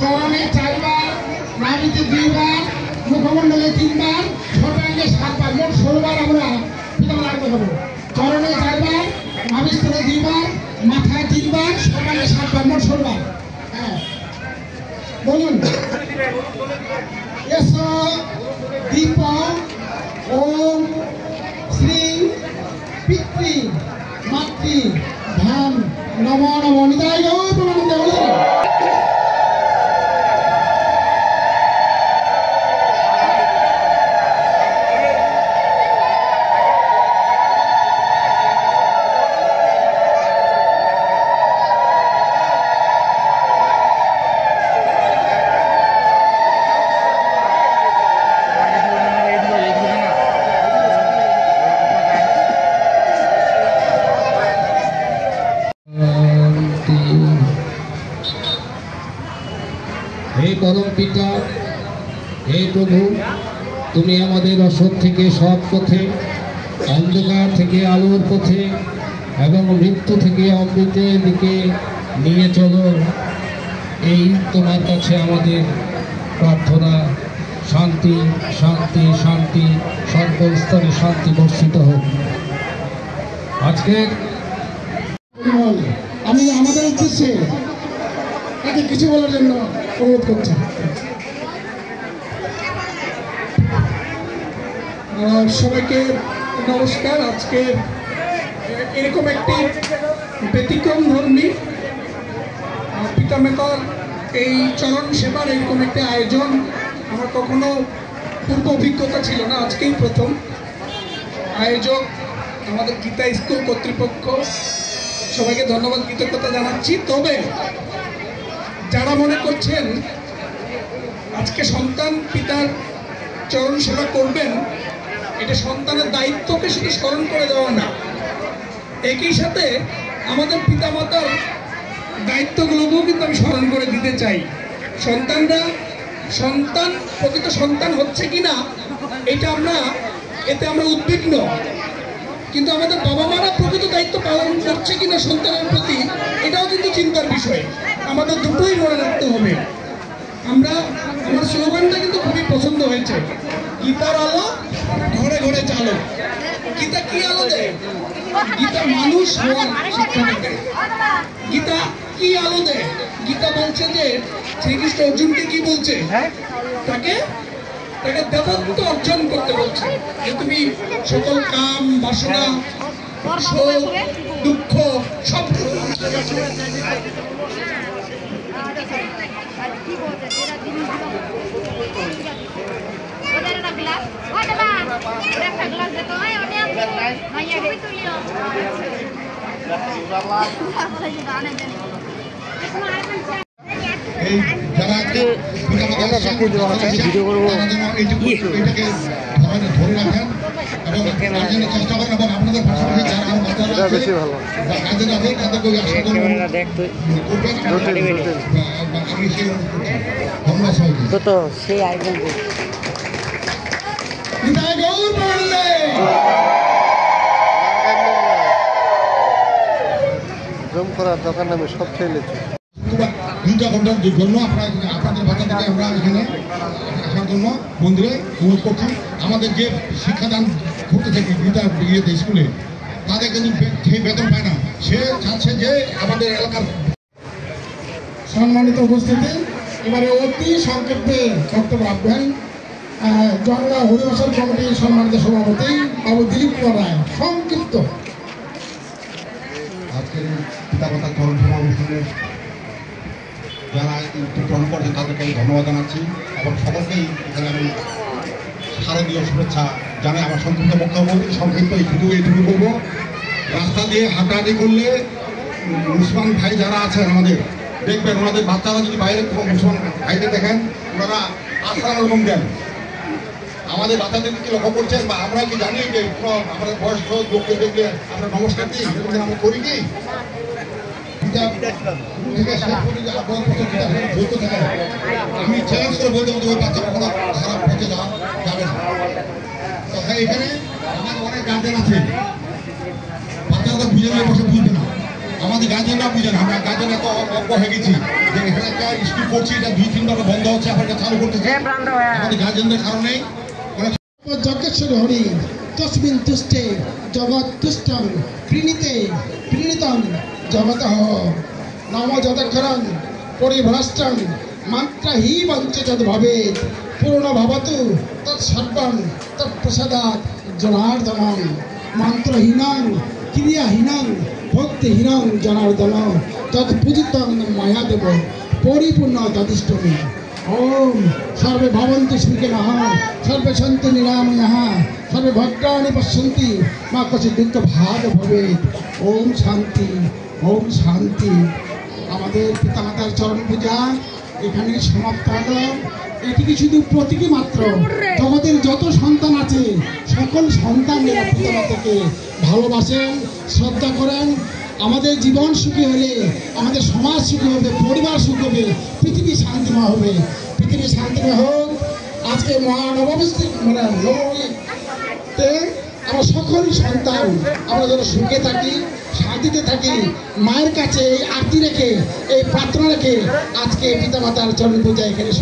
চরণে 4 বার, নাভিতে 2 বার, মুখমণ্ডলে 3 বার, সর্বাঙ্গে 7 বার, মোট 16 বার আমরা পিতামাতার দেখাবো। চরণে 4 বার, নাভিস্থলে 2 বার, মাথায় 3 বার, সর্বাঙ্গে 7 বার, মোট 16 বার। হ্যাঁ বলুন। এস দীপ ওম শ্রী পিতৃ মাতৃ ধাম নম নম নিতাই গৌর প্রণামে। হে পরম পিতা, হে প্রভু, তুমি আমাদের অসৎ থেকে সৎ পথে, অন্ধকার থেকে আলোর পথে এবং মৃত্যু থেকে অমৃতের দিকে নিয়ে চলো। এই তোমার কাছে আমাদের প্রার্থনা। শান্তি শান্তি শান্তি, সর্বস্তরে শান্তি বর্ষিত হোক। আজকে আমি আমাদের উদ্দেশ্যে তাকে কিছু বলার জন্য অনুরোধ করছি। সবাইকে নমস্কার। আজকে এরকম একটি ব্যতিক্রম ধর্মী পিতামাতার এই চরণ সেবার এরকম একটি আয়োজন আমার কখনো পূর্ব অভিজ্ঞতা ছিল না, আজকেই প্রথম। আয়োজক আমাদের গীতা স্কুল কর্তৃপক্ষ, সবাইকে ধন্যবাদ কৃতজ্ঞতা জানাচ্ছি। তবে যারা মনে করছেন আজকে সন্তান পিতার চরণ সেবা করবেন, এটা সন্তানের দায়িত্বকে শুধু স্মরণ করে দেওয়া না, একই সাথে আমাদের পিতামাতার দায়িত্বগুলোকেও কিন্তু আমি স্মরণ করে দিতে চাই। সন্তানরা প্রকৃত সন্তান হচ্ছে কিনা এতে আমরা উদ্বিগ্ন, কিন্তু আমাদের বাবা মারা প্রকৃত দায়িত্ব পালন করছে কিনা সন্তানের প্রতি, এটাও কিন্তু চিন্তার বিষয়। আমাদের দুটোই মনে রাখতে হবে। আমার স্লোগানটা কিন্তু খুবই পছন্দ হয়েছে, গীতার আলো ঘরে ঘরে চালো। গীতা কি আলো দেয়? গীতা মানুষ হওয়ার শিক্ষা দেয়। গীতা কি আলো দেয়? গীতা বলছে যে শ্রীকৃষ্ণ অর্জুনকে কি বলছে, তাকে দেবত্ব অর্জন করতে বলছে, যে তুমি সকল কাম বাসনা শোক দুঃখ সব যারা এটাকে ধরে রাখেন এবং চেষ্টা করেন, এবং আপনাদের পাশাপাশি যারা গার্জেন আছে তাদেরকে দোকান নামে সব খেলেছে। 2 ঘন্টার জন্য আপনাদের বাচ্চাদেরকে আমরা এখানে আসার জন্য মন্দিরে অনুরোধ করছি। আমাদের যে শিক্ষাদান করতে থাকি গীতা ইয়েতে স্কুলে, তাদের কিন্তু সেই বেতন পায় না। সে চাচ্ছে যে আমাদের এলাকার সম্মানিত উপস্থিতি, এবারে অতি সংক্ষেপে বক্তব্য রাখবেন জনতা হরিভাষণ কমিটির সম্মানিত সভাপতি বাবু দিলীপ কুমার রায়। সংক্ষিপ্ত। আজকের পিতামাতা চরণ সেবা অনুষ্ঠানের যারা গ্রহণ করছেন তাদেরকে আমি ধন্যবাদ জানাচ্ছি, এবং সকলকেই এখানে আমি শারদীয় শুভেচ্ছা জানাই। আমার সংক্ষিপ্ত বক্তব্য সংক্ষিপ্ত এইটুকু বলবো, রাস্তা দিয়ে হাঁটাহাঁটি করলে মুসলমান ভাই যারা আছেন আমাদের, দেখবেন ওনাদের বাচ্চারা যদি বাইরে কোনো মুসলমান ভাইদের দেখেন, ওনারা আসসালামু আলাইকুম দেন। আমাদের বাচ্চাদের কি লক্ষ্য করছেন, বা আমরা কি জানি যে আমাদের বয়স্ক লোককে দেখলে আমরা নমস্কার দিই, আমরা করি কি? আমি চ্যালেঞ্জ করে বলতে ওই বাচ্চা কখনো খারাপ পথে যাবে না। তখন এখানে আমাদের অনেক গার্জেন আছে, বাচ্চারা বুঝে নিয়ে বসে বুঝবে না। আমাদের গার্জেনরা বুঝেন, আমরা গার্জেন এত অজ্ঞ হয়ে গেছি যে এখানে একটা স্কুল করছি, এটা 2-3 বার বন্ধ হচ্ছে, আবার এটা চালু করতেছে। আমাদের গার্জেনদের কারণে যজ্ঞেশ্বরী হরি তস্মিন তুষ্টে জগৎ তুষ্টং প্রীণিতে প্রীণিতং জগতঃ নম যদক্ষরং পরিভ্রষ্টং মাত্রাহি বঞ্চিত ভবেৎ পূর্ণ ভবতু তৎসর্বং তৎপ্রসাদাৎ জনার্দনং মন্ত্রহীনং ক্রিয়াহীনং ভক্তিহীনং জনার্দন তৎপূজিতং মায়াদেব পরিপূর্ণ তদিষ্টমী। ওম সর্বে ভবন্তু সুখিনঃ সর্বে সন্তু নিরাময়ঃ সর্বে ভদ্রাণি পশ্যন্তি মা কচিৎ দুঃখ ভাগ ভবেৎ। ওম শান্তি, ওম শান্তি। আমাদের পিতামাতার চরণ পূজা এখানে সমাপ্ত হলো। এটি কি শুধু প্রতীকী মাত্র? জগতের যত সন্তান আছে সকল সন্তানেরা পিতামাতাকে ভালোবাসেন, শ্রদ্ধা করেন। আমাদের জীবন সুখী হলে আমাদের সমাজ সুখী হবে, পরিবার সুখী হবে, পৃথিবী শান্তিময় হবে। পৃথিবী শান্তিময় হোক। আজকে মহানবমী মানে নবমীতে আমরা সকল সন্তান আমরা যেন সুখে থাকি, শান্তিতে থাকি। মায়ের কাছে এই আরতি রেখে, এই প্রার্থনা রেখে আজকে পিতামাতার চরণ পূজা এখানে